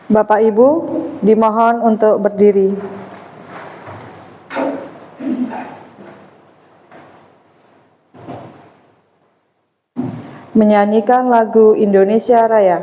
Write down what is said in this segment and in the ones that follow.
Bapak Ibu dimohon untuk berdiri. Menyanyikan lagu Indonesia Raya.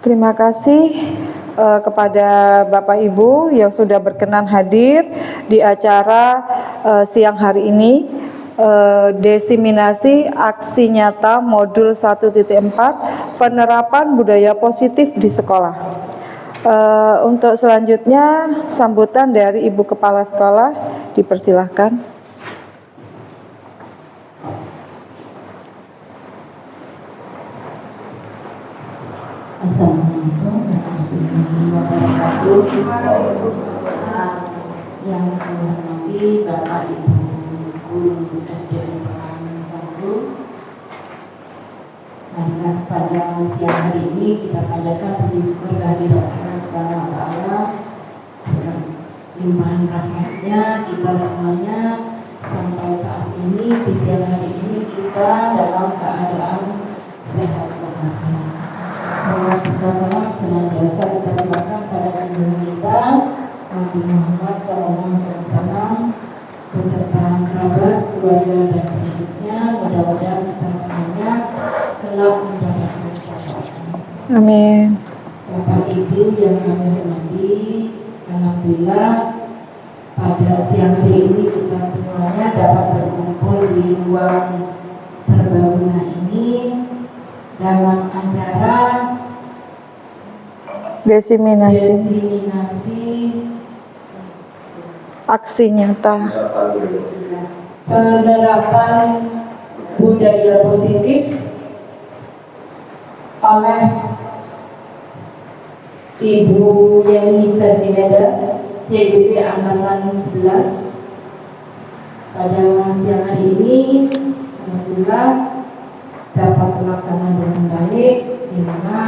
Terima kasih kepada Bapak Ibu yang sudah berkenan hadir di acara siang hari ini, Desiminasi Aksi Nyata Modul 1.4 Penerapan Budaya Positif di Sekolah. Untuk selanjutnya sambutan dari Ibu Kepala Sekolah, dipersilahkan. Assalamualaikum warahmatullahi wabarakatuh. Yang saya hormati Bapak Ibu Guru SDN Pelayanan 1. Marilah pada siang hari ini kita panjatkan puji syukur kehadirat Allah Subhanahu wa Ta'ala dengan limpahan rahmatnya kita semuanya sampai saat ini di siang hari ini kita dalam keadaan sehat walafiat. Salam salam senantiasa kita limpahkan pada junjungan kita Nabi Muhammad SAW beserta kerabat, keluarga dan pengikutnya. Mudah-mudahan kita semuanya kelak mendapatkan syafaat. Amin. Bapak Ibu yang kami hormati, alhamdulillah pada siang hari ini kita semuanya dapat berkumpul di ruang serbaguna ini dalam acara Desiminasi Aksi Nyata Penerapan Budaya Positif oleh Ibu Yeni Sertineda, TGP Angkatan 11. Pada siang hari ini alhamdulillah dapat terlaksana dengan baik, di mana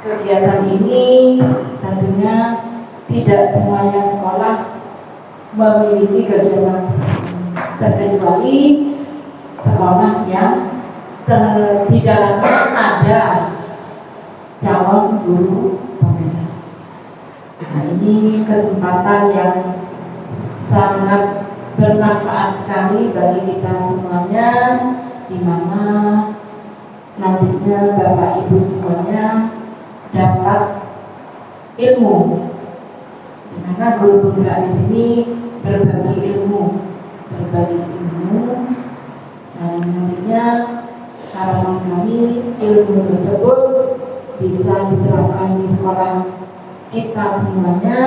kegiatan ini tentunya tidak semuanya sekolah memiliki kegiatan terkecuali sekolah yang di dalamnya ada calon guru pembina. Nah, ini kesempatan yang sangat bermanfaat sekali bagi kita semuanya, di mana nantinya Bapak Ibu semuanya dapat ilmu, di mana guru penggerak di sini berbagi ilmu, dan nantinya harapan kami ilmu tersebut bisa diterapkan di sekolah kita semuanya,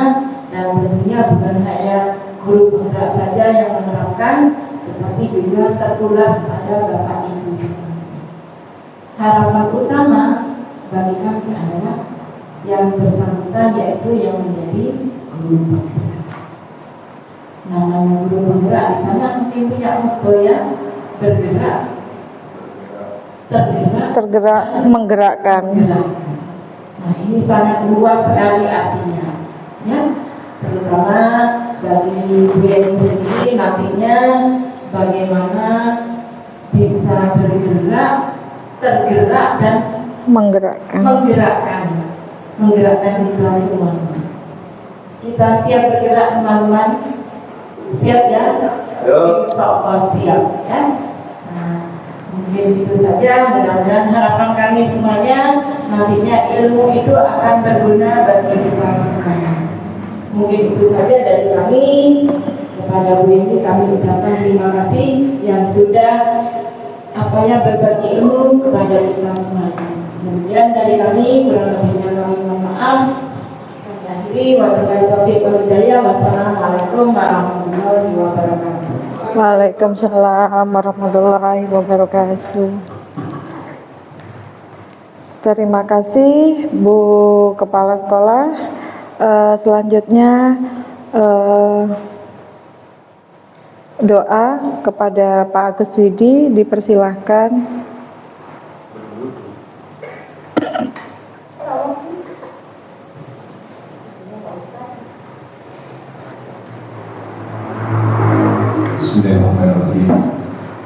dan tentunya bukan hanya guru penggerak saja yang menerapkan, tetapi juga tertular pada Bapak Ibu semua. Harapan utama bagi kami adalah yang bersangkutan, yaitu yang menjadi guru penggerak. Namanya guru penggerak di sana mungkin punya motto ya, bergerak, tergerak, menggerakkan. Nah, ini sangat luas sekali artinya, ya, terutama bagi BNI sendiri nantinya bagaimana bisa bergerak, tergerak dan menggerakkan kita semuanya. Kita siap bergerak teman-teman, siap ya? Insya Allah siap ya. Nah, mungkin itu saja. Mudah-mudahan harapan kami semuanya nantinya ilmu itu akan berguna bagi kita semuanya. Mungkin itu saja dari kami. Kepada Bu Yenti kami ucapkan terima kasih yang sudah berbagi ilmu kepada kita semuanya. Kemudian dari kami, kurang lebihnya kami mohon maaf. Kami akhiri, wabillahi taufiq wal hidayah. Wassalamualaikum warahmatullahi wabarakatuh. Waalaikumsalam warahmatullahi wabarakatuh. Terima kasih Bu Kepala Sekolah. Selanjutnya doa kepada Pak Agus Widi, dipersilahkan. Bismillahirrahmanirrahim.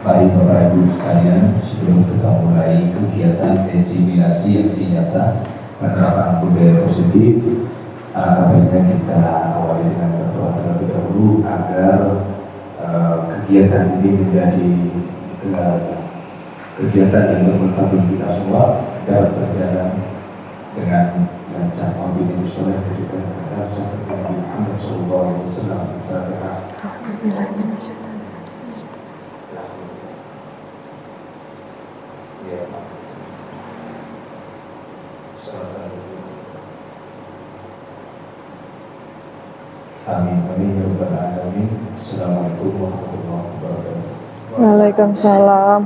Mari Bapak Ibu sekalian, sebelum kita mulai kegiatan diseminasi aksi nyata penerapan budaya positif, baiknya kita awali dengan berdoa terlebih dahulu agar kegiatan ini menjadi kegiatan yang bermanfaat bagi kita semua dapat berjalan dengan lancar. Wabillahi taufiq wal hidayah. Sampai Muhammad sallallahu alaihi wasallam. Amin amin ya rabbal alamin. Assalamualaikum warahmatullahi wabarakatuh. Waalaikumsalam.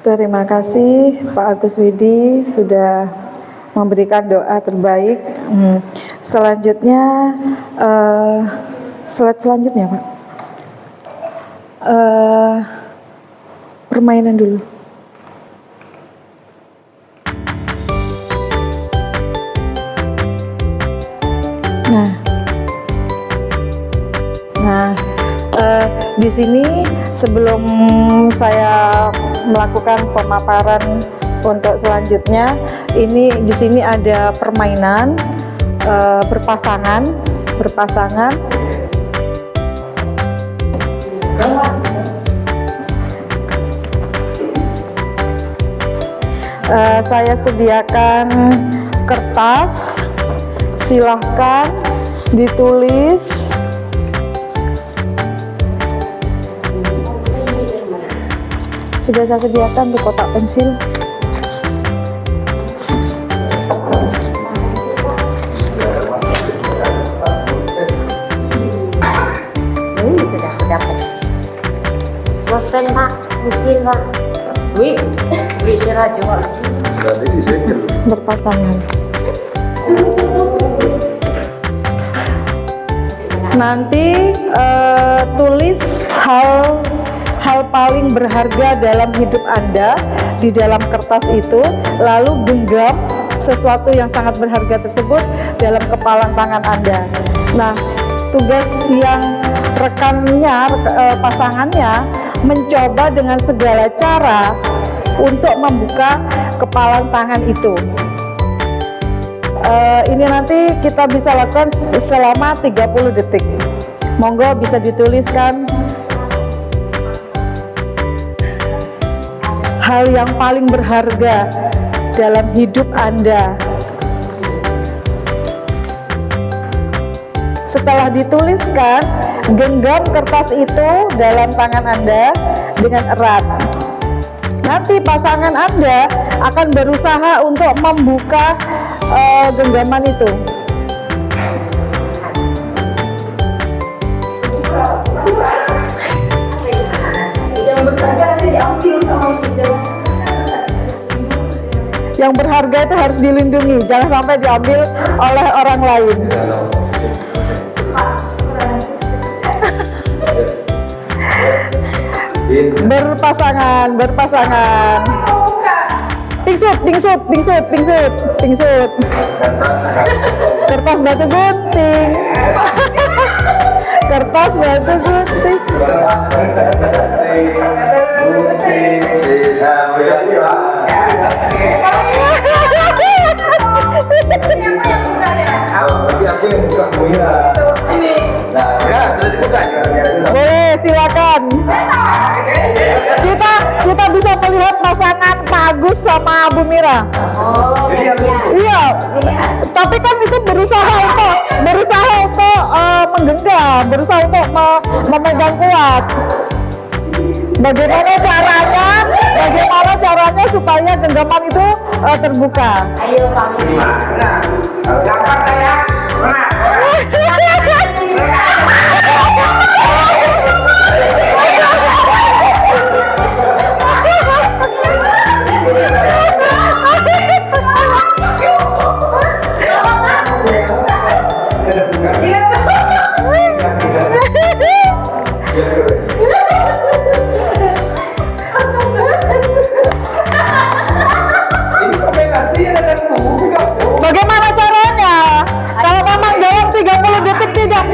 Terima kasih Pak Agus Widi sudah memberikan doa terbaik. Selanjutnya slide selanjutnya Pak. Permainan dulu. Di sini sebelum saya melakukan pemaparan untuk selanjutnya, ini di sini ada permainan berpasangan. Saya sediakan kertas, silahkan ditulis. Sudah saya sediakan untuk kotak pensil. Sudah dapat. Bosan Pak, kecil Pak. Wih, bisa coba. Berpasangan. Nanti tulis hal paling berharga dalam hidup Anda di dalam kertas itu, lalu genggam sesuatu yang sangat berharga tersebut dalam kepalan tangan Anda. Nah, tugas yang rekannya, pasangannya mencoba dengan segala cara untuk membuka kepalan tangan itu. Ini nanti kita bisa lakukan selama 30 detik. Monggo bisa dituliskan hal yang paling berharga dalam hidup Anda. Setelah dituliskan, genggam kertas itu dalam tangan Anda dengan erat. Nanti pasangan Anda akan berusaha untuk membuka genggaman itu. Yang berharga nanti diambil sama ibu. Yang berharga itu harus dilindungi, jangan sampai diambil oleh orang lain. Berpasangan, berpasangan. Pingsut, pingsut, pingsut, pingsut, pingsut. Kertas batu gunting. Kertas batu gunting. Boleh, silakan. Kita bisa melihat pasangan Pak Agus sama Bu Mira. Iya, tapi kan itu berusaha untuk menggenggam, berusaha untuk memegang kuat. Bagaimana caranya supaya genggaman itu terbuka? Ayo Pak. Bagaimana caranya? Kalau memang dalam 30 detik tidak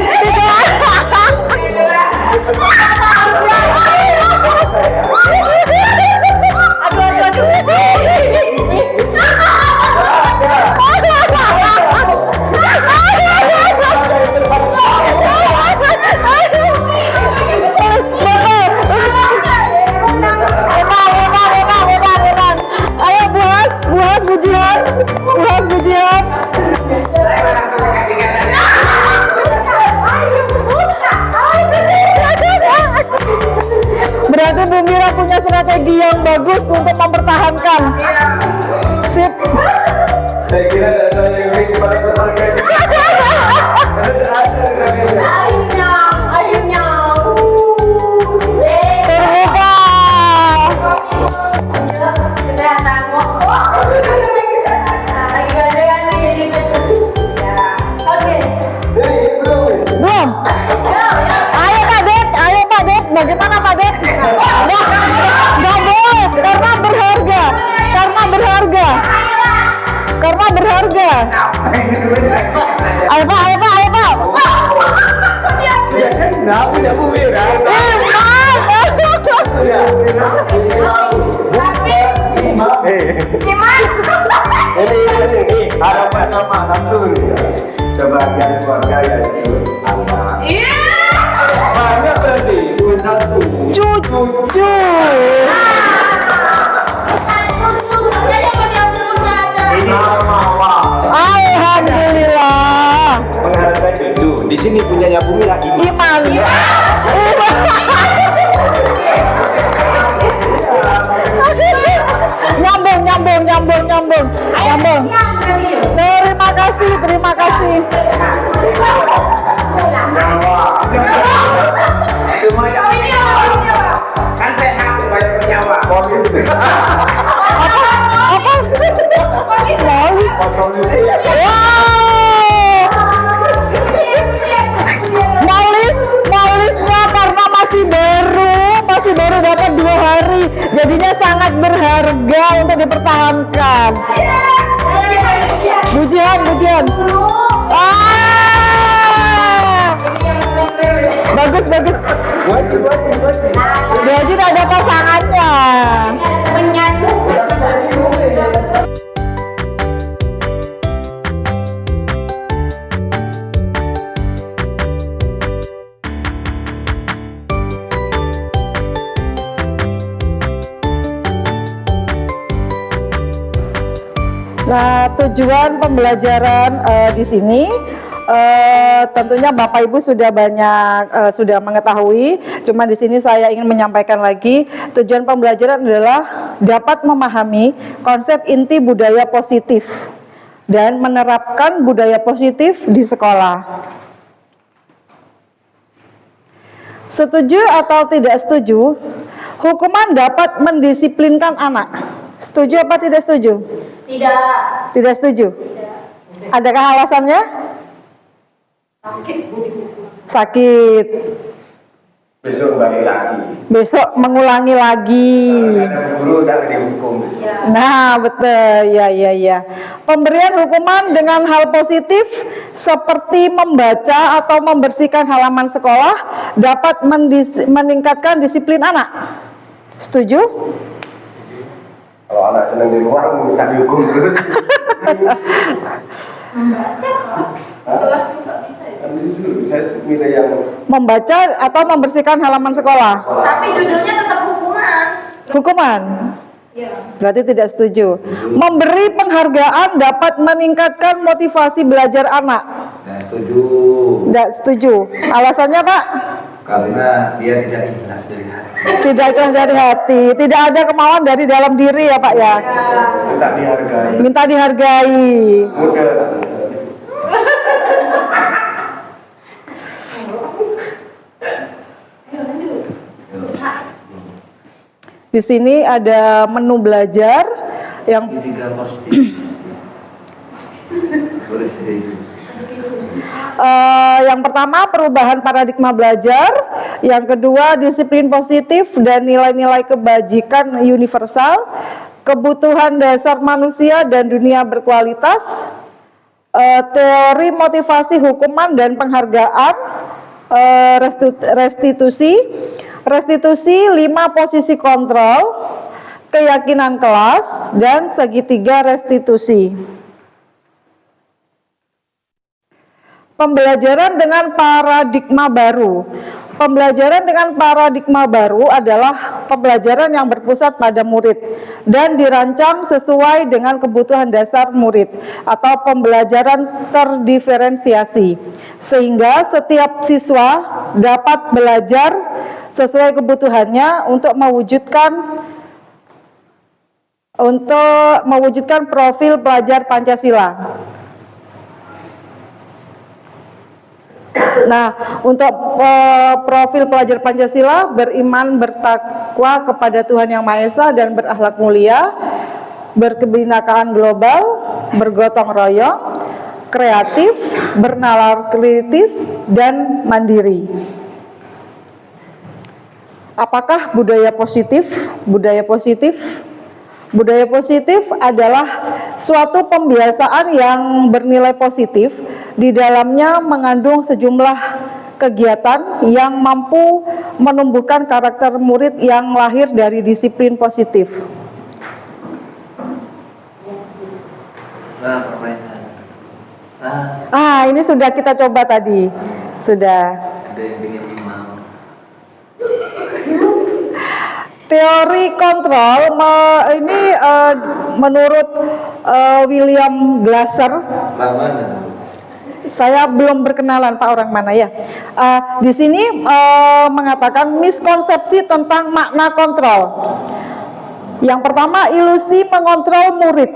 Ayo buas pujian. Berarti Bu Mira punya strategi yang bagus untuk mempertahankan. Sip. Saya kira ada yang lebih paling berharga. Terbuka. Belum. Ayo Pak Det, bagaimana Pak Det? Nggak boleh, karena berharga. Ayo Pak. Kenapa tidak Bu Mira? Ini harapan sama satu sebagian keluarga yaitu anak. Mana tadi? Satu. Cucu. Ini mawar. Alhamdulillah. Mengharapkan cucu. Di sini punyanya Bu Mira ini. Iman. Nyambung. Terima kasih. Semuanya kan sehat banyak bernyawa. Apa? Polis. Molisnya karena masih baru dapat 2 hari, jadinya sangat berharga untuk dipertahankan. Pujian. Bagus. Wajib ada pasangannya. Nah, tujuan pembelajaran di sini tentunya Bapak Ibu sudah banyak sudah mengetahui. Cuma di sini saya ingin menyampaikan lagi, tujuan pembelajaran adalah dapat memahami konsep inti budaya positif dan menerapkan budaya positif di sekolah. Setuju atau tidak setuju? Hukuman dapat mendisiplinkan anak. Setuju apa tidak setuju? Tidak. Tidak setuju. Adakah alasannya? Sakit. Besok balik lagi. Besok mengulangi lagi. Ada guru udah dihukum besok. Nah, betul. Ya. Pemberian hukuman dengan hal positif seperti membaca atau membersihkan halaman sekolah dapat meningkatkan disiplin anak. Setuju? Kalau anak senang di luar minta dihukum terus. Membaca kelas juga bisa ya? Tapi disuruh saya milih yang Membaca atau membersihkan halaman sekolah. Tapi judulnya tetap hukuman. Hukuman. Iya. Berarti tidak setuju. Memberi penghargaan dapat meningkatkan motivasi belajar anak. Nah, setuju. Tidak setuju. Alasannya, Pak? Karena dia tidak ikhlas dari hati. Tidak ikhlas dari hati. Tidak ada kemauan dari dalam diri ya, Pak ya. minta dihargai. Minta dihargai. Mudah. Di sini ada menu belajar yang Ini tiga positif. Boleh serius. yang pertama perubahan paradigma belajar, yang kedua disiplin positif dan nilai-nilai kebajikan universal, kebutuhan dasar manusia dan dunia berkualitas, teori motivasi hukuman dan penghargaan, restitusi 5 posisi kontrol, keyakinan kelas, dan segitiga restitusi. Pembelajaran dengan paradigma baru. Pembelajaran dengan paradigma baru adalah pembelajaran yang berpusat pada murid dan dirancang sesuai dengan kebutuhan dasar murid atau pembelajaran terdiferensiasi, sehingga setiap siswa dapat belajar sesuai kebutuhannya untuk mewujudkan profil pelajar Pancasila. Nah, untuk profil pelajar Pancasila, beriman, bertakwa kepada Tuhan Yang Maha Esa dan berakhlak mulia, berkebinekaan global, bergotong royong, kreatif, bernalar kritis, dan mandiri. Apakah budaya positif? Budaya positif adalah suatu pembiasaan yang bernilai positif, di dalamnya mengandung sejumlah kegiatan yang mampu menumbuhkan karakter murid yang lahir dari disiplin positif. Nah, permainan. Ini sudah kita coba tadi. Sudah. Ada yang ingin imam. Teori kontrol ini menurut William Glasser. Mana? Saya belum berkenalan Pak, orang mana ya. Di sini mengatakan miskonsepsi tentang makna kontrol. Yang pertama, ilusi mengontrol murid.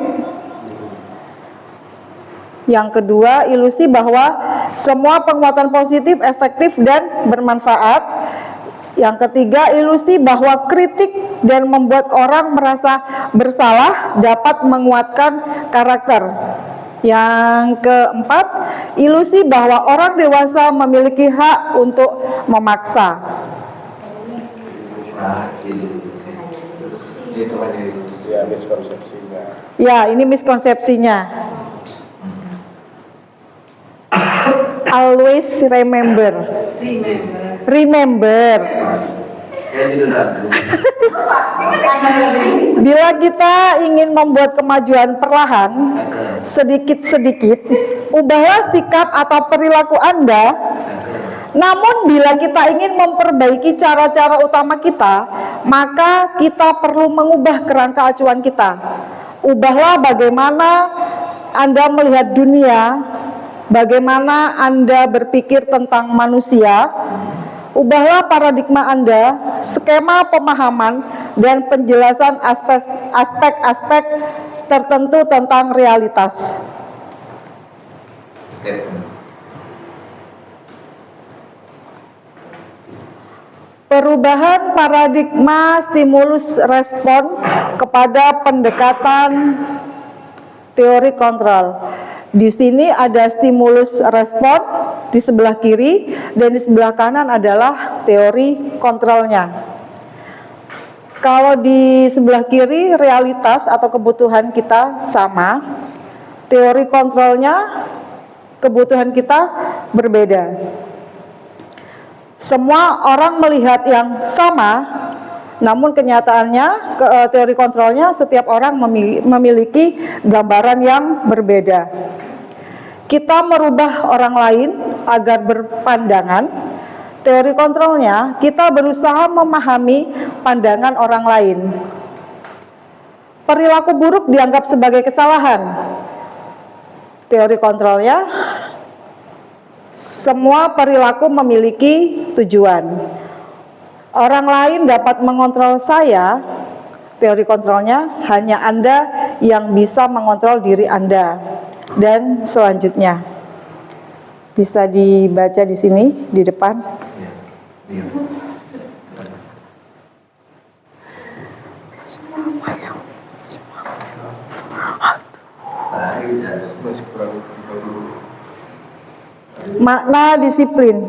Yang kedua, ilusi bahwa semua penguatan positif efektif dan bermanfaat. Yang ketiga, ilusi bahwa kritik dan membuat orang merasa bersalah dapat menguatkan karakter. Yang keempat, ilusi bahwa orang dewasa memiliki hak untuk memaksa. Itu hanya ilusi. Ya, miskonsepsinya. Ya, ini miskonsepsinya. Always remember. Remember. Kayak judul lagu. Bila kita ingin membuat kemajuan perlahan, sedikit-sedikit, ubahlah sikap atau perilaku Anda. Namun bila kita ingin memperbaiki cara-cara utama kita, maka kita perlu mengubah kerangka acuan kita. Ubahlah bagaimana Anda melihat dunia, bagaimana Anda berpikir tentang manusia, ubahlah paradigma Anda, skema pemahaman dan penjelasan aspek-aspek tertentu tentang realitas. Perubahan paradigma stimulus respon kepada pendekatan teori kontrol. Di sini ada stimulus respon di sebelah kiri dan di sebelah kanan adalah teori kontrolnya. Kalau di sebelah kiri realitas atau kebutuhan kita sama, teori kontrolnya kebutuhan kita berbeda. Semua orang melihat yang sama, namun kenyataannya teori kontrolnya setiap orang memiliki gambaran yang berbeda. Kita merubah orang lain agar berpandangan. Teori kontrolnya kita berusaha memahami pandangan orang lain. Perilaku buruk dianggap sebagai kesalahan. Teori kontrolnya semua perilaku memiliki tujuan. Orang lain dapat mengontrol saya. Teori kontrolnya hanya Anda yang bisa mengontrol diri Anda. Dan selanjutnya bisa dibaca di sini di depan. Makna disiplin.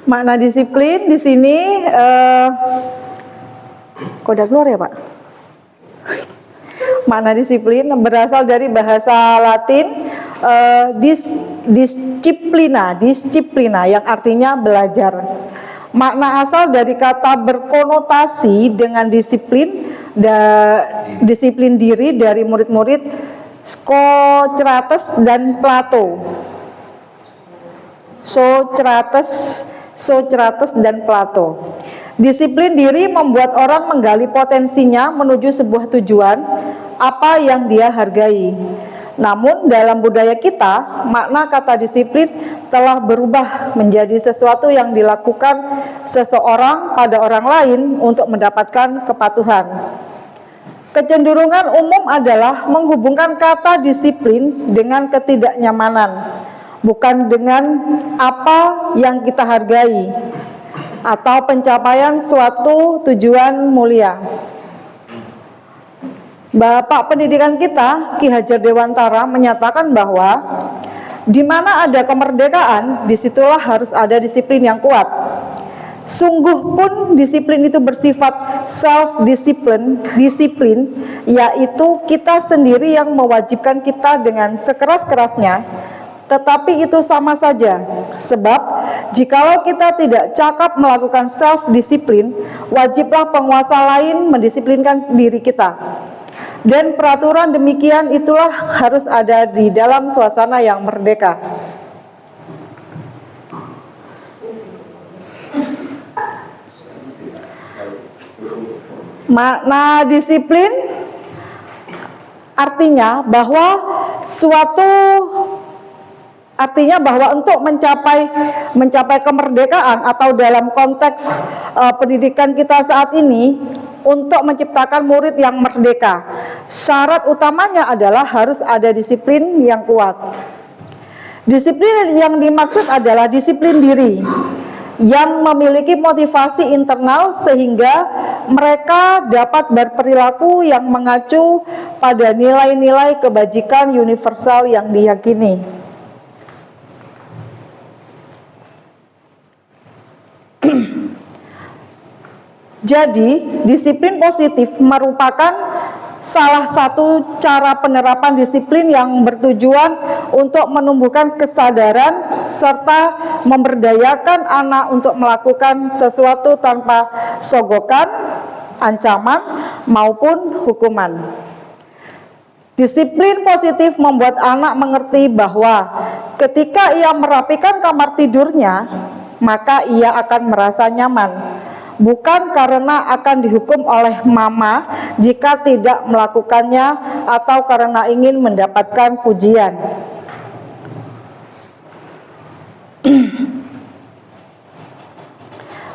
Makna disiplin di sini kode keluar ya Pak? Makna disiplin berasal dari bahasa Latin disciplina yang artinya belajar. Makna asal dari kata berkonotasi dengan disiplin diri dari murid-murid Socrates dan Plato. Socrates dan Plato. Disiplin diri membuat orang menggali potensinya menuju sebuah tujuan apa yang dia hargai. Namun dalam budaya kita, makna kata disiplin telah berubah menjadi sesuatu yang dilakukan seseorang pada orang lain untuk mendapatkan kepatuhan. Kecenderungan umum adalah menghubungkan kata disiplin dengan ketidaknyamanan, bukan dengan apa yang kita hargai atau pencapaian suatu tujuan mulia. Bapak pendidikan kita, Ki Hajar Dewantara, menyatakan bahwa di mana ada kemerdekaan, disitulah harus ada disiplin yang kuat. Sungguh pun disiplin itu bersifat self-disiplin, yaitu kita sendiri yang mewajibkan kita dengan sekeras-kerasnya. Tetapi itu sama saja, sebab jikalau kita tidak cakap melakukan self-disiplin, wajiblah penguasa lain mendisiplinkan diri kita. Dan peraturan demikian itulah harus ada di dalam suasana yang merdeka. Makna disiplin artinya bahwa untuk mencapai kemerdekaan atau dalam konteks pendidikan kita saat ini, untuk menciptakan murid yang merdeka, syarat utamanya adalah harus ada disiplin yang kuat. Disiplin yang dimaksud adalah disiplin diri yang memiliki motivasi internal sehingga mereka dapat berperilaku yang mengacu pada nilai-nilai kebajikan universal yang diyakini. Jadi, disiplin positif merupakan salah satu cara penerapan disiplin yang bertujuan untuk menumbuhkan kesadaran serta memberdayakan anak untuk melakukan sesuatu tanpa sogokan, ancaman, maupun hukuman. Disiplin positif membuat anak mengerti bahwa ketika ia merapikan kamar tidurnya, maka ia akan merasa nyaman. bukan karena akan dihukum oleh mama jika tidak melakukannya atau karena ingin mendapatkan pujian.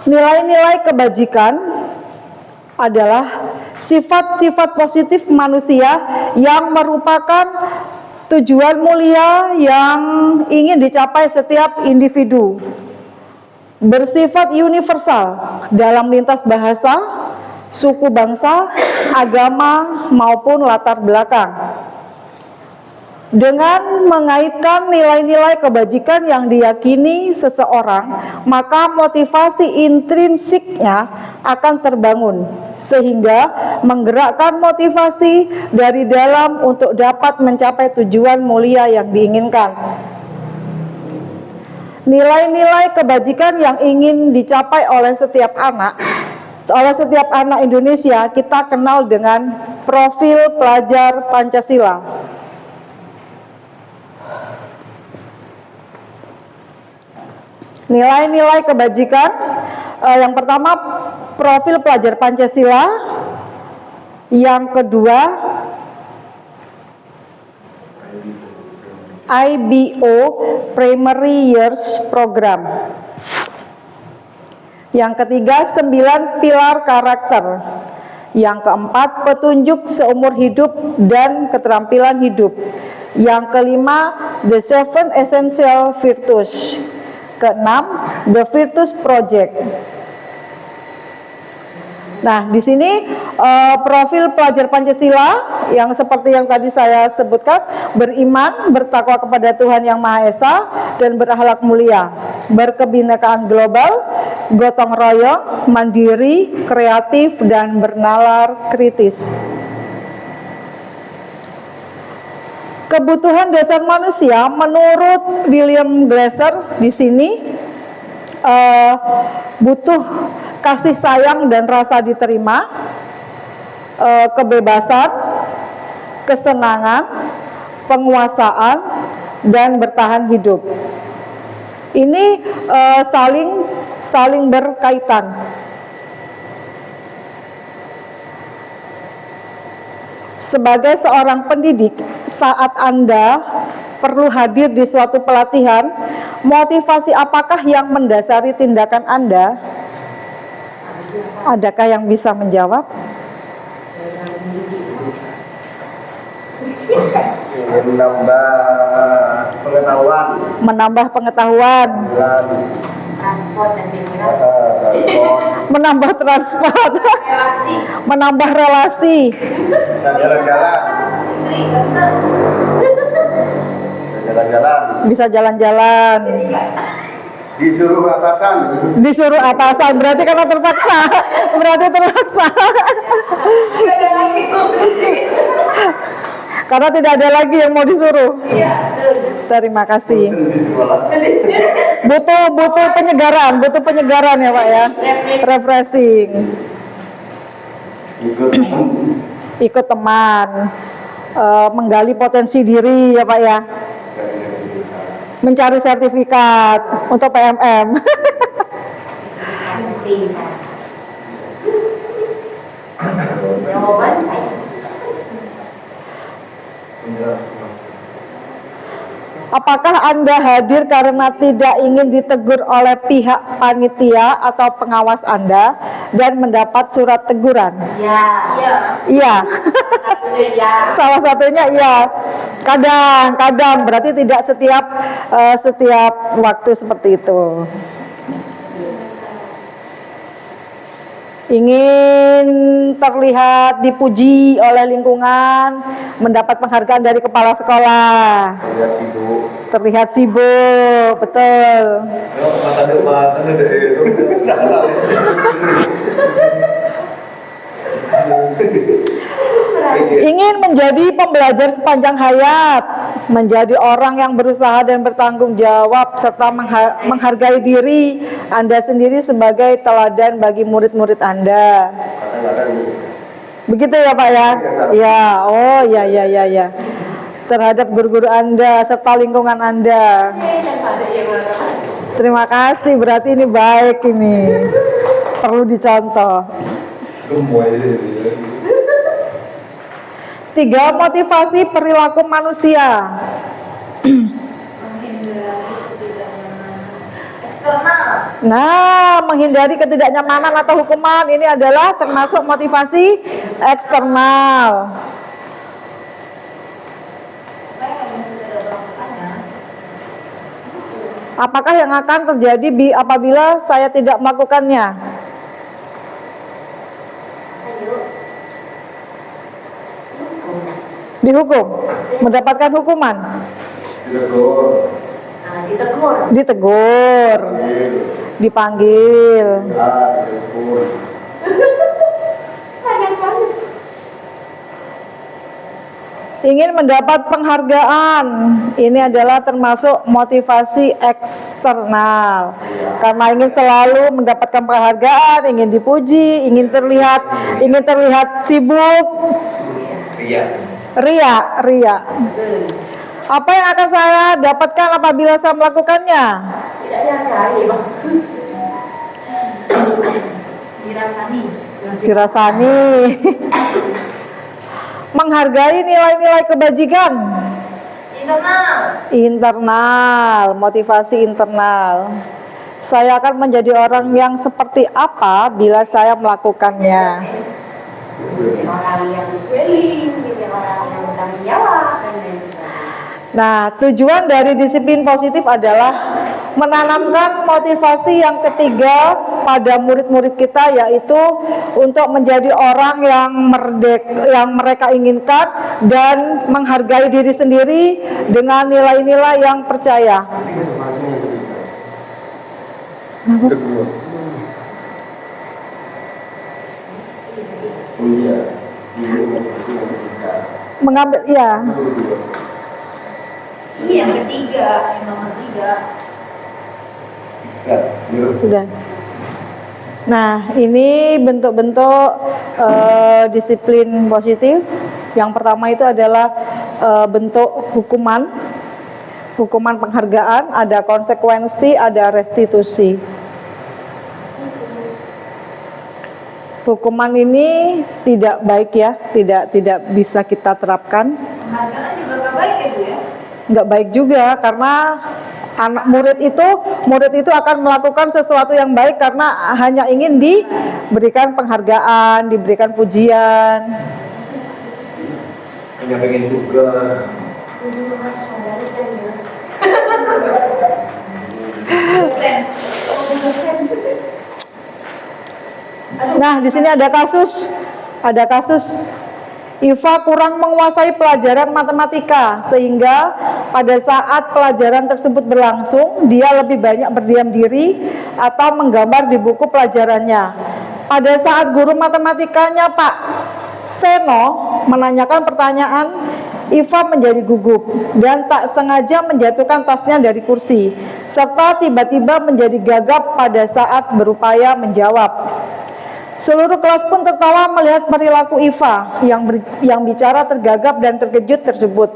Nilai-nilai kebajikan adalah sifat-sifat positif manusia yang merupakan tujuan mulia yang ingin dicapai setiap individu. Bersifat universal dalam lintas bahasa, suku bangsa, agama maupun latar belakang. Dengan mengaitkan nilai-nilai kebajikan yang diyakini seseorang, maka motivasi intrinsiknya akan terbangun, sehingga menggerakkan motivasi dari dalam untuk dapat mencapai tujuan mulia yang diinginkan. Nilai-nilai kebajikan yang ingin dicapai oleh setiap anak Indonesia kita kenal dengan profil pelajar Pancasila. Nilai-nilai kebajikan, yang pertama profil pelajar Pancasila, yang kedua IBO Primary Years Program, yang ketiga 9 pilar karakter, yang keempat petunjuk seumur hidup dan keterampilan hidup, yang kelima The 7 Essential Virtues, keenam The Virtues Project. Nah, di sini profil pelajar Pancasila yang seperti yang tadi saya sebutkan, beriman, bertakwa kepada Tuhan Yang Maha Esa dan berakhlak mulia, berkebinekaan global, gotong royong, mandiri, kreatif dan bernalar kritis. Kebutuhan dasar manusia menurut William Glasser di sini butuh kasih sayang dan rasa diterima, kebebasan, kesenangan, penguasaan, dan bertahan hidup. Ini saling berkaitan. Sebagai seorang pendidik, saat Anda perlu hadir di suatu pelatihan, motivasi apakah yang mendasari tindakan Anda? Adakah yang bisa menjawab? Menambah pengetahuan. Menambah pengetahuan. Transport dan pikiran. Menambah transport. Relasi. Menambah relasi. Bisa jalan-jalan. Istri, nggak bisa. Bisa jalan-jalan. Bisa jalan-jalan. Disuruh atasan. Disuruh atasan, berarti karena terpaksa. Berarti terpaksa. Nggak ada lagi. Karena tidak ada lagi yang mau disuruh. Iya, betul. Terima kasih. Di sekolah. Butuh penyegaran ya Pak ya. Refreshing. Ikut teman, menggali potensi diri ya Pak ya. Mencari sertifikat untuk PMM. Jawaban saya. Apakah Anda hadir karena tidak ingin ditegur oleh pihak panitia atau pengawas Anda dan mendapat surat teguran? Iya. Iya. Iya. Iya. Salah satunya iya. Kadang berarti tidak setiap waktu seperti itu. Ingin terlihat dipuji oleh lingkungan, mendapat penghargaan dari kepala sekolah. Terlihat sibuk, betul. Ingin menjadi pembelajar sepanjang hayat, menjadi orang yang berusaha dan bertanggung jawab serta menghargai diri Anda sendiri sebagai teladan bagi murid-murid Anda. Begitu ya Pak ya? Ya, oh ya. Terhadap guru-guru Anda serta lingkungan Anda. Terima kasih, berarti ini baik ini. perlu dicontoh. Gemoy sih. 3. Motivasi perilaku manusia. Eksternal. Nah, menghindari ketidaknyamanan atau hukuman ini adalah termasuk motivasi eksternal. Apakah yang akan terjadi apabila saya tidak melakukannya? Dihukum, mendapatkan hukuman, Ditegur. Nah, ditegur. ditegur, dipanggil. Ditegur. Ingin mendapat penghargaan, ini adalah termasuk motivasi eksternal. Karena ingin selalu mendapatkan penghargaan, ingin dipuji, ingin terlihat sibuk, ria. Apa yang akan saya dapatkan apabila saya melakukannya? Tidak dihargai, Bang. Dirasani. Dirasani. Menghargai nilai-nilai kebajikan. Internal, motivasi internal. Saya akan menjadi orang yang seperti apa bila saya melakukannya. Orang yang disiplin, orang yang bertanggung jawab, dan lain sebagainya. Nah, tujuan dari disiplin positif adalah menanamkan motivasi yang ketiga pada murid-murid kita, yaitu untuk menjadi orang yang mereka inginkan dan menghargai diri sendiri dengan nilai-nilai yang percaya. Mengambil, ya. Iya, yang ketiga, yang nomor 3. Sudah. Nah, ini bentuk-bentuk disiplin positif. Yang pertama itu adalah bentuk hukuman penghargaan, ada konsekuensi, ada restitusi. Hukuman ini tidak baik ya, tidak bisa kita terapkan. Penghargaan juga gak baik ya, Bu ya? Nggak baik juga, karena murid itu akan melakukan sesuatu yang baik karena hanya ingin diberikan penghargaan, diberikan pujian. Hanya pengen suka. Nah, di sini ada kasus Iva kurang menguasai pelajaran matematika, sehingga pada saat pelajaran tersebut berlangsung, dia lebih banyak berdiam diri atau menggambar di buku pelajarannya. Pada saat guru matematikanya Pak Seno menanyakan pertanyaan, Iva menjadi gugup dan tak sengaja menjatuhkan tasnya dari kursi, serta tiba-tiba menjadi gagap pada saat berupaya menjawab. Seluruh kelas pun tertawa melihat perilaku Iva yang bicara tergagap dan terkejut tersebut.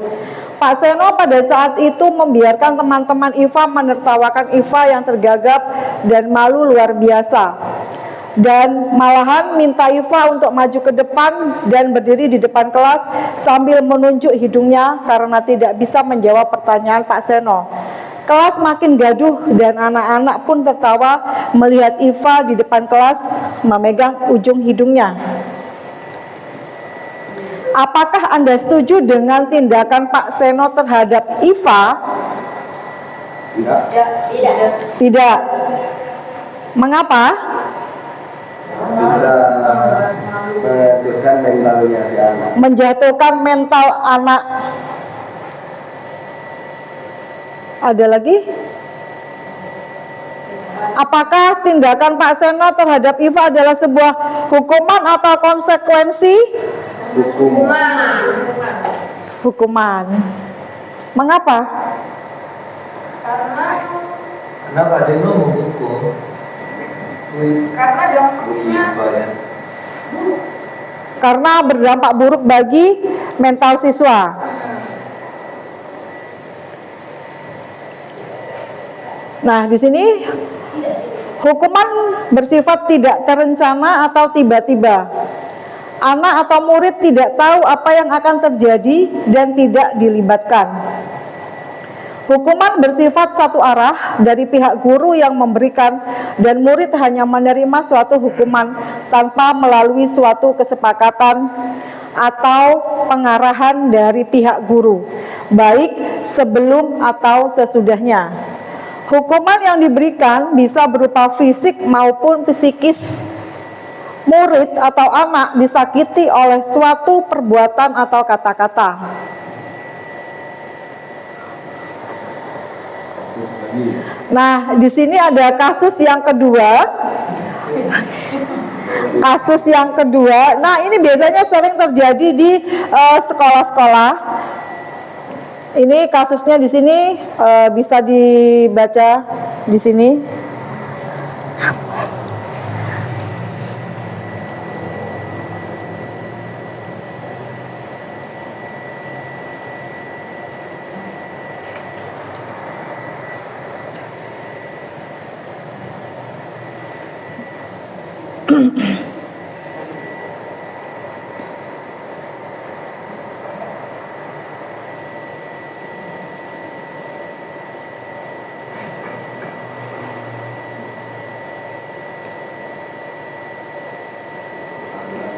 Pak Seno pada saat itu membiarkan teman-teman Iva menertawakan Iva yang tergagap dan malu luar biasa. Dan malahan minta Iva untuk maju ke depan dan berdiri di depan kelas sambil menunjuk hidungnya karena tidak bisa menjawab pertanyaan Pak Seno. Kelas makin gaduh dan anak-anak pun tertawa melihat Iva di depan kelas memegang ujung hidungnya. Apakah Anda setuju dengan tindakan Pak Seno terhadap Iva? Tidak. Ya, tidak. Tidak. Mengapa? Bisa menjatuhkan mentalnya si anak. Menjatuhkan mental anak. Ada lagi? Apakah tindakan Pak Seno terhadap Iva adalah sebuah hukuman atau konsekuensi? Hukuman. Mengapa? Karena Pak Seno menghukum. Karena dampaknya Karena berdampak buruk bagi mental siswa. Nah, di sini Hukuman bersifat tidak terencana atau tiba-tiba. Anak atau murid tidak tahu apa yang akan terjadi dan tidak dilibatkan. Hukuman bersifat satu arah dari pihak guru yang memberikan, dan murid hanya menerima suatu hukuman tanpa melalui suatu kesepakatan atau pengarahan dari pihak guru, baik sebelum atau sesudahnya. Hukuman yang diberikan bisa berupa fisik maupun psikis. Murid atau anak disakiti oleh suatu perbuatan atau kata-kata. Nah, di sini ada kasus yang kedua. Kasus yang kedua. Nah, ini biasanya sering terjadi di sekolah-sekolah. Ini kasusnya di sini bisa dibaca di sini.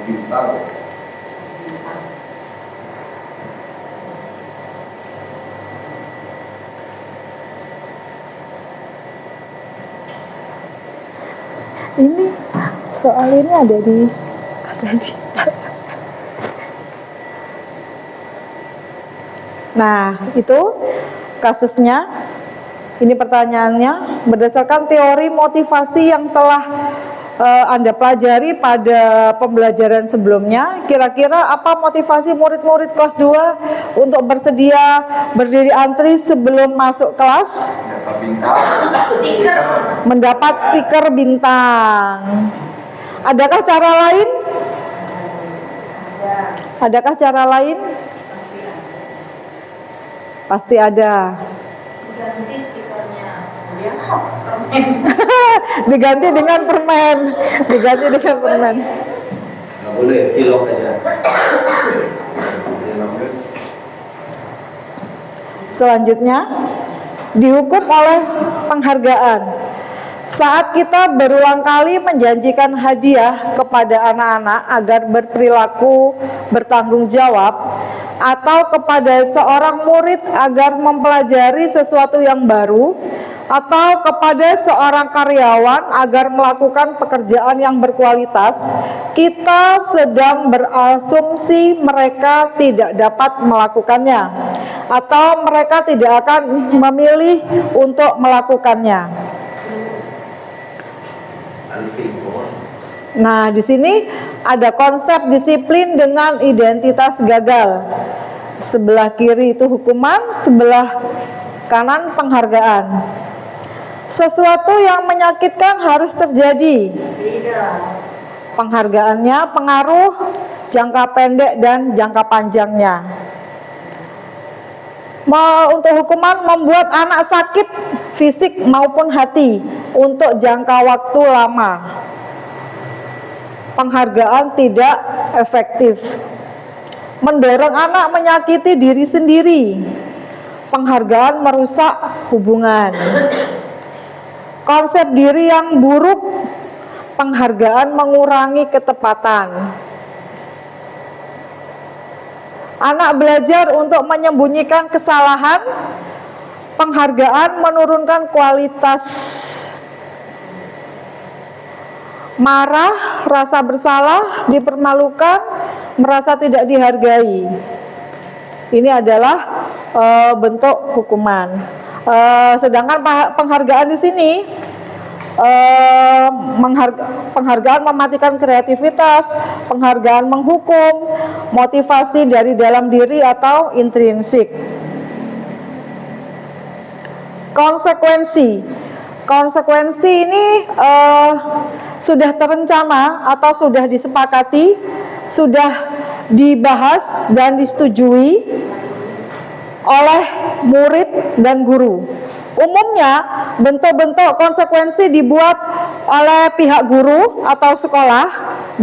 Bintang. Ini soal ini ada di Nah, itu kasusnya. Ini pertanyaannya, berdasarkan teori motivasi yang telah Anda pelajari pada pembelajaran sebelumnya, kira-kira apa motivasi murid-murid kelas 2 untuk bersedia berdiri antri sebelum masuk kelas? Mendapat stiker bintang. Adakah cara lain? Adakah cara lain? Pasti ada. Ganti stikernya. Diganti dengan permen. Diganti dengan permen. Nggak boleh, cilok aja. Selanjutnya, dihukum oleh penghargaan. Saat kita berulang kali menjanjikan hadiah kepada anak-anak agar berperilaku bertanggung jawab, atau kepada seorang murid agar mempelajari sesuatu yang baru, atau kepada seorang karyawan agar melakukan pekerjaan yang berkualitas, kita sedang berasumsi mereka tidak dapat melakukannya, atau mereka tidak akan memilih untuk melakukannya. Nah, di sini ada konsep disiplin dengan identitas gagal. Sebelah kiri itu hukuman, sebelah kanan penghargaan. Sesuatu yang menyakitkan harus terjadi. Penghargaannya pengaruh jangka pendek dan jangka panjangnya. Untuk hukuman membuat anak sakit fisik maupun hati untuk jangka waktu lama. Penghargaan tidak efektif. Mendorong anak menyakiti diri sendiri. Penghargaan merusak hubungan. Konsep diri yang buruk. Penghargaan mengurangi ketepatan. Anak belajar untuk menyembunyikan kesalahan. Penghargaan menurunkan kualitas. Marah, rasa bersalah, dipermalukan, merasa tidak dihargai. Ini adalah bentuk hukuman. Sedangkan penghargaan di sini, penghargaan mematikan kreativitas, penghargaan menghukum, motivasi dari dalam diri atau intrinsik. Konsekuensi ini sudah terencana atau sudah disepakati, sudah dibahas dan disetujui oleh murid dan guru. Umumnya bentuk-bentuk konsekuensi dibuat oleh pihak guru atau sekolah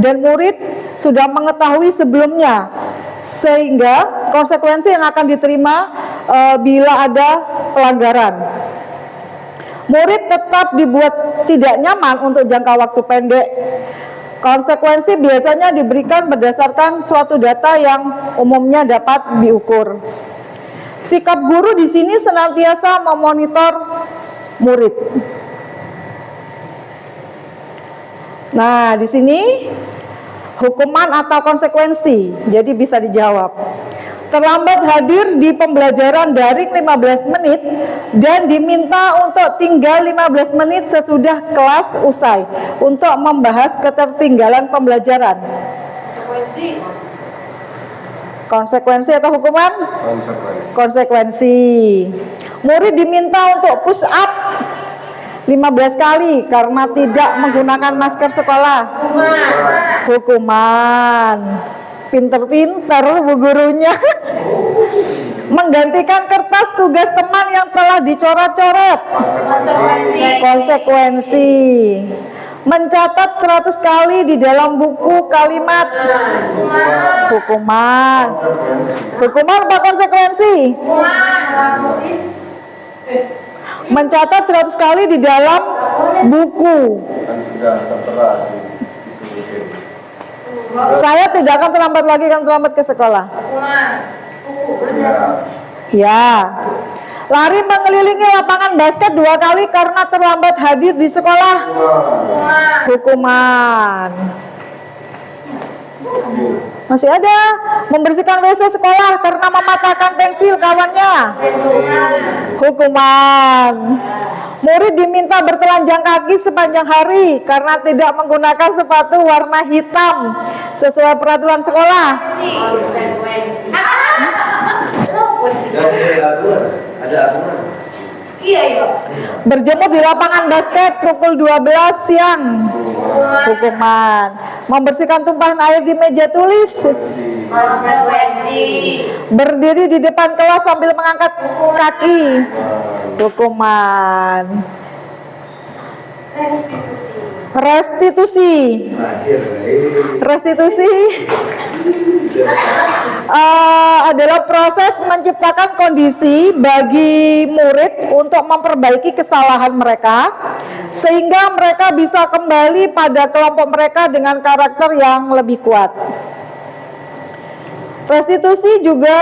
dan murid sudah mengetahui sebelumnya, sehingga konsekuensi yang akan diterima bila ada pelanggaran. Murid tetap dibuat tidak nyaman untuk jangka waktu pendek. Konsekuensi biasanya diberikan berdasarkan suatu data yang umumnya dapat diukur. Sikap guru di sini senantiasa memonitor murid. Nah, di sini hukuman atau konsekuensi, jadi bisa dijawab. Terlambat hadir di pembelajaran daring 15 menit dan diminta untuk tinggal 15 menit sesudah kelas usai untuk membahas ketertinggalan pembelajaran. Konsekuensi atau hukuman? Konsekuensi. Murid diminta untuk push up 15 kali karena tidak menggunakan masker sekolah. Hukuman. Pinter-pinter bu gurunya. Menggantikan kertas tugas teman yang telah dicoret-coret. Konsekuensi. Mencatat 100 kali di dalam buku kalimat. Hukuman. Hukuman apa konsekuensi? Mencatat 100 kali di dalam buku. Kan sudah tertera di itu. Saya tidak akan terlambat lagi, akan terlambat ke sekolah. Ya. Ya. Lari mengelilingi lapangan basket 2 kali karena terlambat hadir di sekolah. Hukuman. Masih ada. Membersihkan WC sekolah karena mematahkan pensil kawannya. Hukuman. Murid diminta bertelanjang kaki sepanjang hari karena tidak menggunakan sepatu warna hitam sesuai peraturan sekolah. Ada aturan. Berjemur di lapangan basket pukul 12 siang. Hukuman. Membersihkan tumpahan air di meja tulis. Berdiri di depan kelas sambil mengangkat kaki. Hukuman. Restitusi. Restitusi adalah proses menciptakan kondisi bagi murid untuk memperbaiki kesalahan mereka sehingga mereka bisa kembali pada kelompok mereka dengan karakter yang lebih kuat. Restitusi juga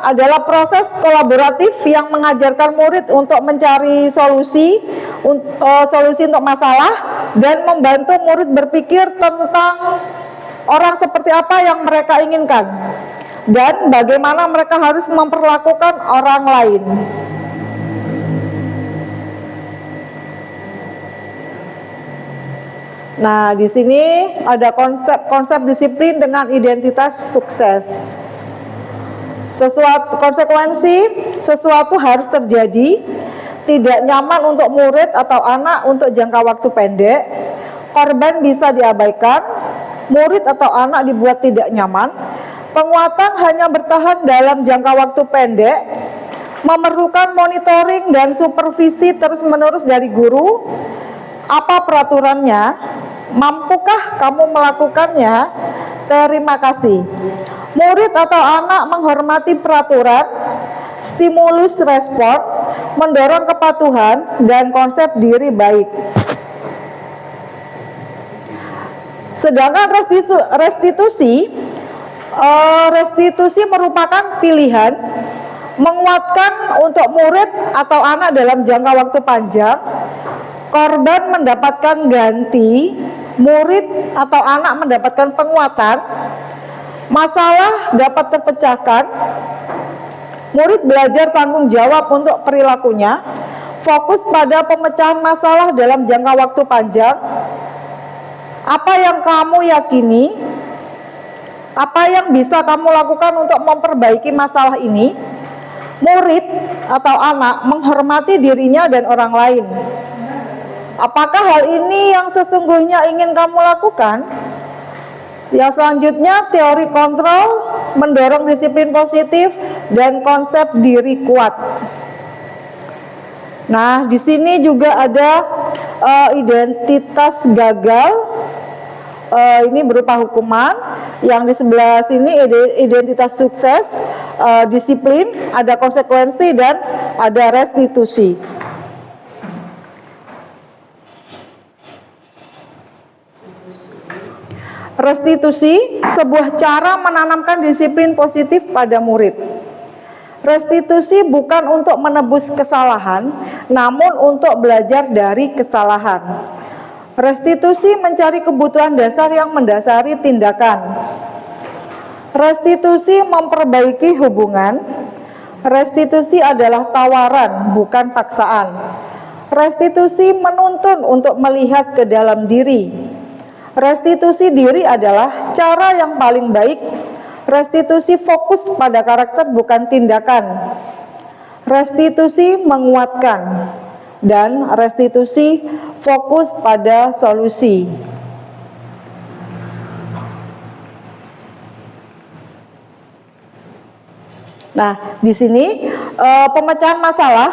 adalah proses kolaboratif yang mengajarkan murid untuk mencari solusi untuk masalah dan membantu murid berpikir tentang orang seperti apa yang mereka inginkan dan bagaimana mereka harus memperlakukan orang lain. Nah, di sini ada konsep disiplin dengan identitas sukses. Sesuatu harus terjadi, tidak nyaman untuk murid atau anak untuk jangka waktu pendek, korban bisa diabaikan, murid atau anak dibuat tidak nyaman, penguatan hanya bertahan dalam jangka waktu pendek, memerlukan monitoring dan supervisi terus-menerus dari guru. Apa peraturannya? Mampukah kamu melakukannya? Terima kasih. Murid atau anak menghormati peraturan, stimulus respon, mendorong kepatuhan, dan konsep diri baik. Sedangkan restitusi merupakan pilihan menguatkan untuk murid atau anak dalam jangka waktu panjang. Korban mendapatkan ganti, murid atau anak mendapatkan penguatan, masalah dapat terpecahkan, murid belajar tanggung jawab untuk perilakunya, fokus pada pemecahan masalah dalam jangka waktu panjang. Apa yang kamu yakini? Apa yang bisa kamu lakukan untuk memperbaiki masalah ini? Murid atau anak menghormati dirinya dan orang lain. Apakah hal ini yang sesungguhnya ingin kamu lakukan? Yang selanjutnya, teori kontrol, mendorong disiplin positif, dan konsep diri kuat. Nah, di sini juga ada Identitas gagal ini berupa hukuman. Yang di sebelah sini identitas sukses, disiplin, ada konsekuensi, dan ada restitusi. Restitusi, sebuah cara menanamkan disiplin positif pada murid. Restitusi bukan untuk menebus kesalahan, namun untuk belajar dari kesalahan. Restitusi mencari kebutuhan dasar yang mendasari tindakan. Restitusi memperbaiki hubungan. Restitusi adalah tawaran, bukan paksaan. Restitusi menuntun untuk melihat ke dalam diri. Restitusi diri adalah cara yang paling baik. Restitusi fokus pada karakter, bukan tindakan. Restitusi menguatkan, dan restitusi fokus pada solusi. Nah, di sini pemecahan masalah,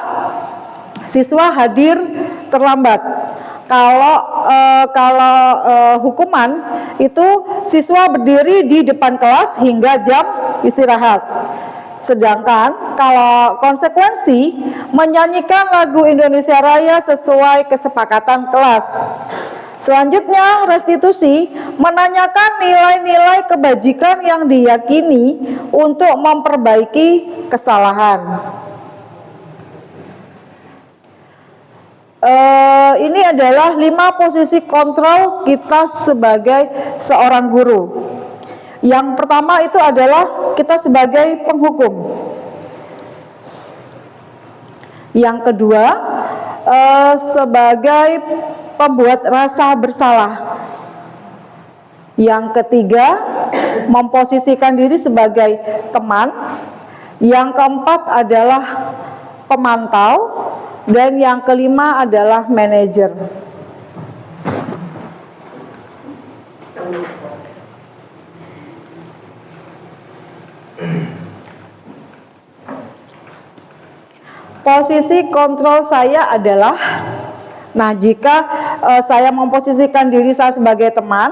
siswa hadir terlambat. Kalau hukuman itu siswa berdiri di depan kelas hingga jam istirahat. Sedangkan kalau konsekuensi, menyanyikan lagu Indonesia Raya sesuai kesepakatan kelas. Selanjutnya, restitusi menanyakan nilai-nilai kebajikan yang diyakini untuk memperbaiki kesalahan. Ini adalah 5 posisi kontrol kita sebagai seorang guru. Yang pertama itu adalah kita sebagai penghukum. Yang kedua, sebagai pembuat rasa bersalah. Yang ketiga, memposisikan diri sebagai teman. Yang keempat adalah pemantau. Dan yang kelima adalah manajer. Posisi kontrol saya adalah, nah jika saya memposisikan diri saya sebagai teman,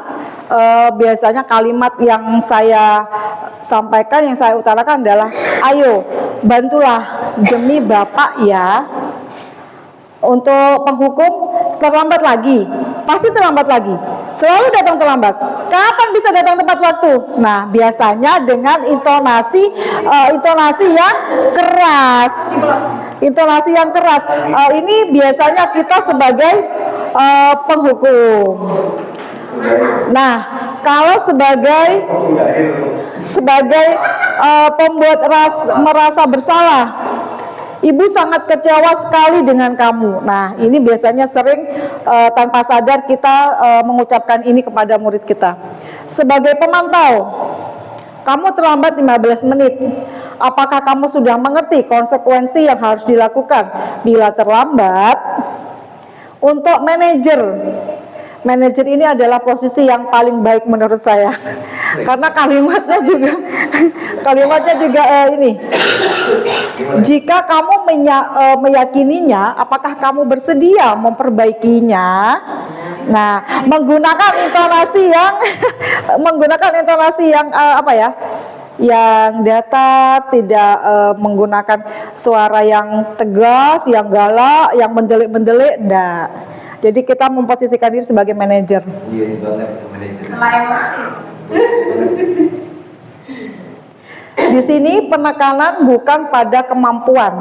biasanya kalimat yang saya sampaikan, yang saya utarakan adalah, ayo bantulah demi Bapak ya. Untuk penghukum, terlambat lagi, pasti terlambat lagi, selalu datang terlambat. Kapan bisa datang tepat waktu? Nah, biasanya dengan intonasi yang keras. Intonasi yang keras. Ini biasanya kita sebagai penghukum. Nah, kalau sebagai pembuat merasa bersalah, Ibu sangat kecewa sekali dengan kamu. Nah, ini biasanya sering tanpa sadar kita mengucapkan ini kepada murid kita. Sebagai pemantau, kamu terlambat 15 menit. Apakah kamu sudah mengerti konsekuensi yang harus dilakukan bila terlambat? Untuk manajer, manajer ini adalah posisi yang paling baik menurut saya. Karena kalimatnya juga ini. Jika kamu meyakininya, apakah kamu bersedia memperbaikinya? Nah, menggunakan intonasi yang yang datar, tidak menggunakan suara yang tegas, yang galak, yang mendelik-mendelik, enggak. Jadi kita memposisikan diri sebagai manajer. Iya banget manajer. Selain emosi. Di sini penekanan bukan pada kemampuan.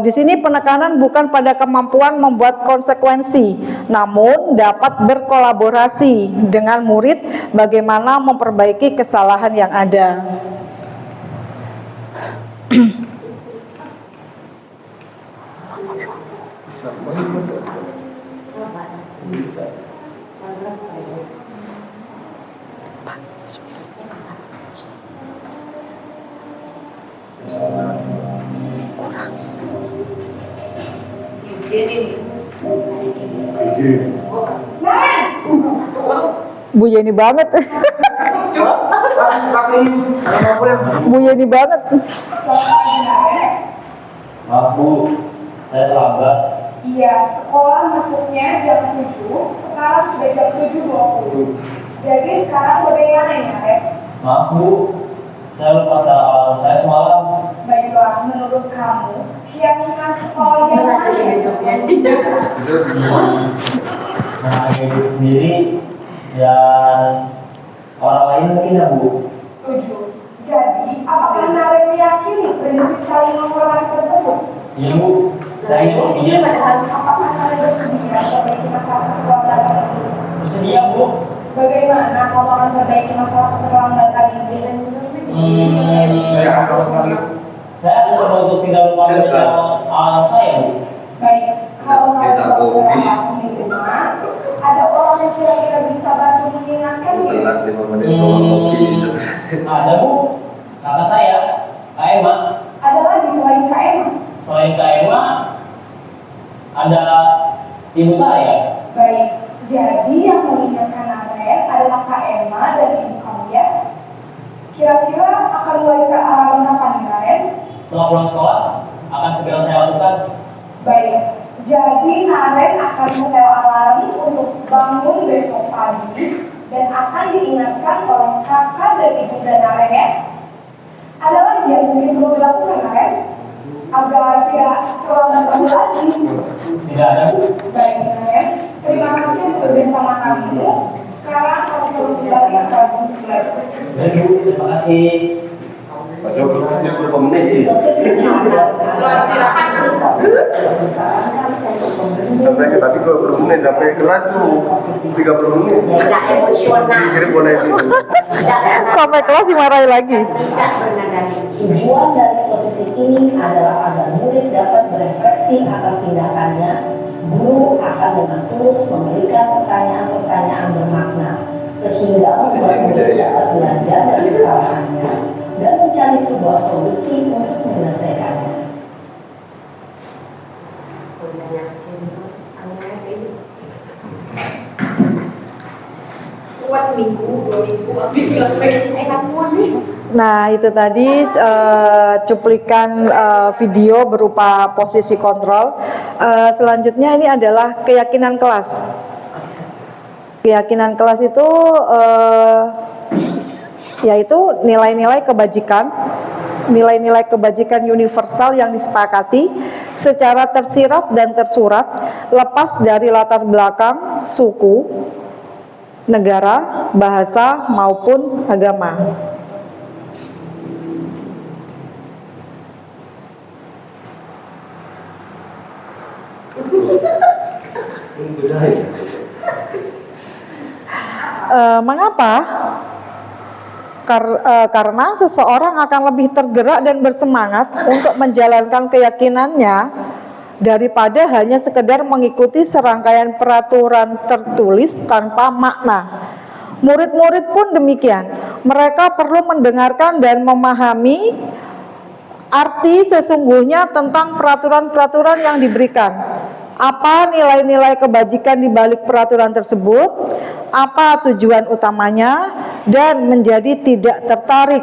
Di sini penekanan bukan pada kemampuan membuat konsekuensi, namun dapat berkolaborasi dengan murid bagaimana memperbaiki kesalahan yang ada. Bu Yeni banget. Bu Yeni banget. Maaf Bu, saya terlambat. Iya, sekolah masuknya jam 7, sekarang sudah jam 7.20. Jadi sekarang bagaimana ini, Arek? Maaf Bu, saya lupa alarm saya semalam. Baiklah, menurut kamu, yang sekolah yang mana ya? Nah, diri sendiri dan orang lain mungkin ya Bu. Setuju. Jadi, apakah Arek meyakini prinsip saling menghormati tersebut? Iya Bu, saya ini Emosi padahal. Apakah Arek bersedia memperbaiki masalah keterlambatan ini? bersedia Bu. Bagaimana kamu akan memperbaiki masalah keterlambatan ini? Saya akan coba untuk tidak lupa membaca alarm saya Bu. Baik, kalau Arek di rumah, ada orang yang kira-kira bisa bantu mengingatkan Telat 5 menit tolong kopi satu-satu. Ada Bu, kakak saya, Kak Emma. ada lagi selain KM. Selain Kak Emma, ada ibu saya. Baik, jadi yang mengingatkan Arek adalah Kak Emma dan ibu kamu ya. Kira-kira akan mulai ke arah kapan nih Arek? Setelah pulang sekolah, akan segera saya lakukan. Baik, jadi Arek akan menyetel alarm untuk bangun besok pagi dan akan diingatkan oleh kakak dan ibu dan Arek ya. Ada lagi yang mungkin perlu dilakukan Arek? Agar tidak terlambat lagi. Tidak ada Bu. Baik, Arek. Terima kasih untuk bersama kami. Sekarang kamu perlu kembali ke kampung belajar. Baik Bu, terima kasih. Masuk kelasnya berapa menit? Selamat istirahat. Sampai ke tadi 20 menit, sampai kelas tuh 30 menit. Tidak emosional. Kirim boleh itu. Sampai kelas dimarahi lagi. Tidak bernada tinggi. Tujuan dari positif ini adalah agar murid dapat berefleksi akan tindakannya. Guru akan dengan tulus memberikan pertanyaan-pertanyaan bermakna sehingga membuat murid dapat belajar dari kesalahannya dan mencari sebuah solusi untuk menyelesaikannya. Kuat seminggu, 2 minggu, habis selesai. Kamu nih. Nah, itu tadi cuplikan video berupa posisi kontrol. Selanjutnya ini adalah keyakinan kelas. Keyakinan kelas itu yaitu nilai-nilai kebajikan. Nilai-nilai kebajikan universal yang disepakati secara tersirat dan tersurat lepas dari latar belakang, suku, negara, bahasa, maupun agama. Mengapa? Karena seseorang akan lebih tergerak dan bersemangat untuk menjalankan keyakinannya daripada hanya sekedar mengikuti serangkaian peraturan tertulis tanpa makna. Murid-murid pun demikian. Mereka perlu mendengarkan dan memahami arti sesungguhnya tentang peraturan-peraturan yang diberikan. Apa nilai-nilai kebajikan di balik peraturan tersebut? Apa tujuan utamanya? Dan menjadi tidak tertarik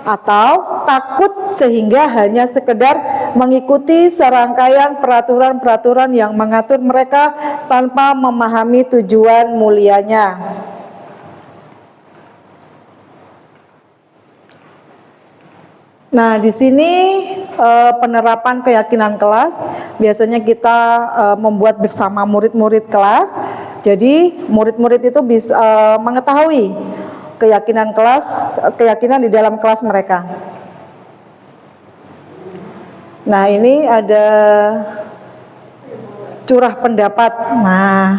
atau takut sehingga hanya sekedar mengikuti serangkaian peraturan-peraturan yang mengatur mereka tanpa memahami tujuan mulianya. Nah, di sini penerapan keyakinan kelas biasanya kita membuat bersama murid-murid kelas. Jadi murid-murid itu bisa mengetahui keyakinan kelas, keyakinan di dalam kelas mereka. Nah, ini ada curah pendapat. Nah,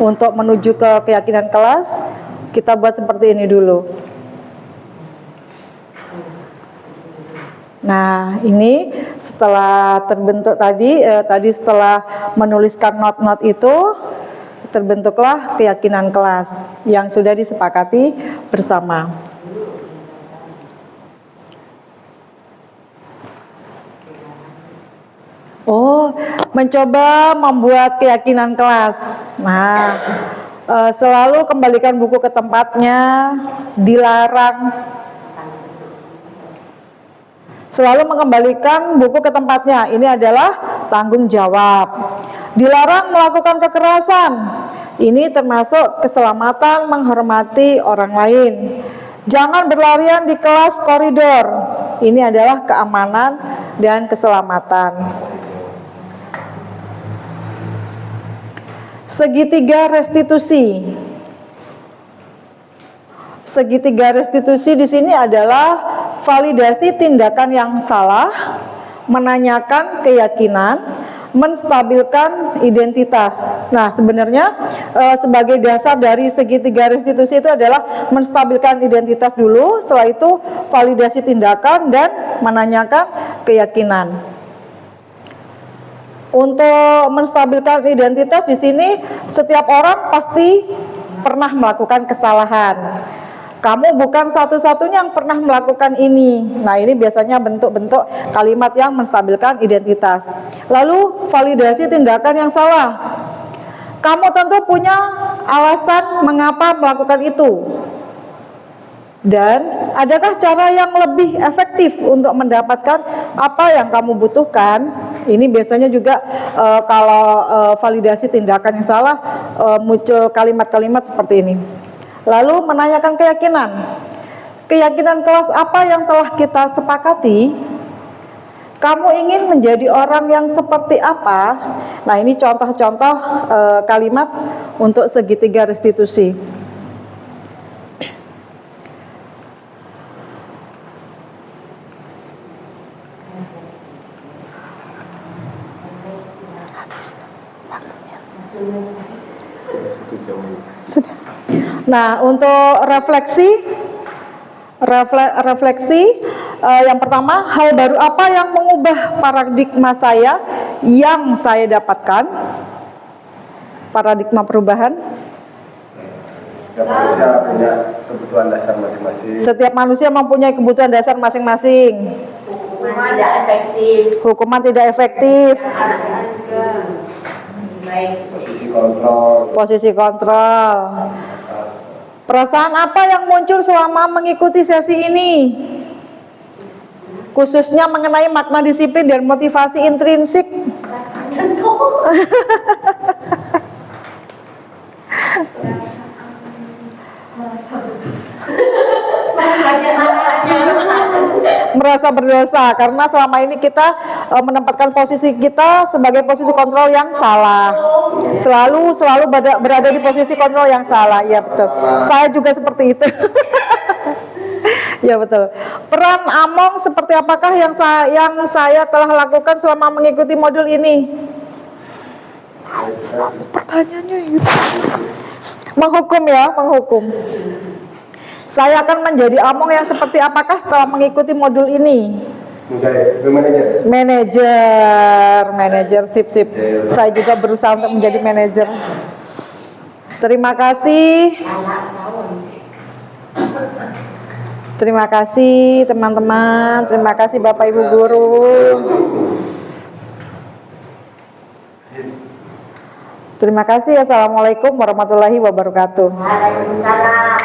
untuk menuju ke keyakinan kelas, kita buat seperti ini dulu. Nah, ini setelah terbentuk tadi setelah menuliskan not-not itu, terbentuklah keyakinan kelas yang sudah disepakati bersama. Oh, mencoba membuat keyakinan kelas. Nah, selalu kembalikan buku ke tempatnya, dilarang. Selalu mengembalikan buku ke tempatnya. Ini adalah tanggung jawab. Dilarang melakukan kekerasan. Ini termasuk keselamatan menghormati orang lain. Jangan berlarian di kelas koridor. Ini adalah keamanan dan keselamatan. Segitiga restitusi. Segitiga restitusi di sini adalah validasi tindakan yang salah, menanyakan keyakinan, menstabilkan identitas. Nah, sebenarnya sebagai dasar dari segitiga restitusi itu adalah menstabilkan identitas dulu, setelah itu validasi tindakan dan menanyakan keyakinan. Untuk menstabilkan identitas di sini setiap orang pasti pernah melakukan kesalahan. Kamu bukan satu-satunya yang pernah melakukan ini. Nah, ini biasanya bentuk-bentuk kalimat yang menstabilkan identitas. Lalu, validasi tindakan yang salah. Kamu tentu punya alasan mengapa melakukan itu. Dan, adakah cara yang lebih efektif untuk mendapatkan apa yang kamu butuhkan? Ini biasanya juga kalau validasi tindakan yang salah, muncul kalimat-kalimat seperti ini. Lalu menanyakan keyakinan. Keyakinan kelas apa yang telah kita sepakati? Kamu ingin menjadi orang yang seperti apa? Nah, ini contoh-contoh kalimat untuk segitiga restitusi. Sudah. Nah, untuk refleksi yang pertama, hal baru apa yang mengubah paradigma saya yang saya dapatkan? Paradigma perubahan. Setiap manusia punya kebutuhan dasar masing-masing. Setiap manusia mempunyai kebutuhan dasar masing-masing. Hukuman tidak efektif. Hukuman tidak efektif. Baik. Posisi kontrol. Posisi kontrol. Perasaan apa yang muncul selama mengikuti sesi ini? Khususnya mengenai makna disiplin dan motivasi intrinsik. Merasa berdosa karena selama ini kita menempatkan posisi kita sebagai posisi kontrol yang salah. Selalu berada di posisi kontrol yang salah. Ya betul. Saya juga seperti itu. Ya betul. Peran Among seperti apakah yang saya telah lakukan selama mengikuti modul ini? Pertanyaannya itu. Menghukum ya, menghukum. Saya akan menjadi Among yang seperti apakah setelah mengikuti modul ini? Manajer, sip. Saya juga berusaha untuk menjadi manajer. Terima kasih. Terima kasih teman-teman. Terima kasih Bapak Ibu guru. Terima kasih. Assalamualaikum warahmatullahi wabarakatuh. Waalaikumsalam.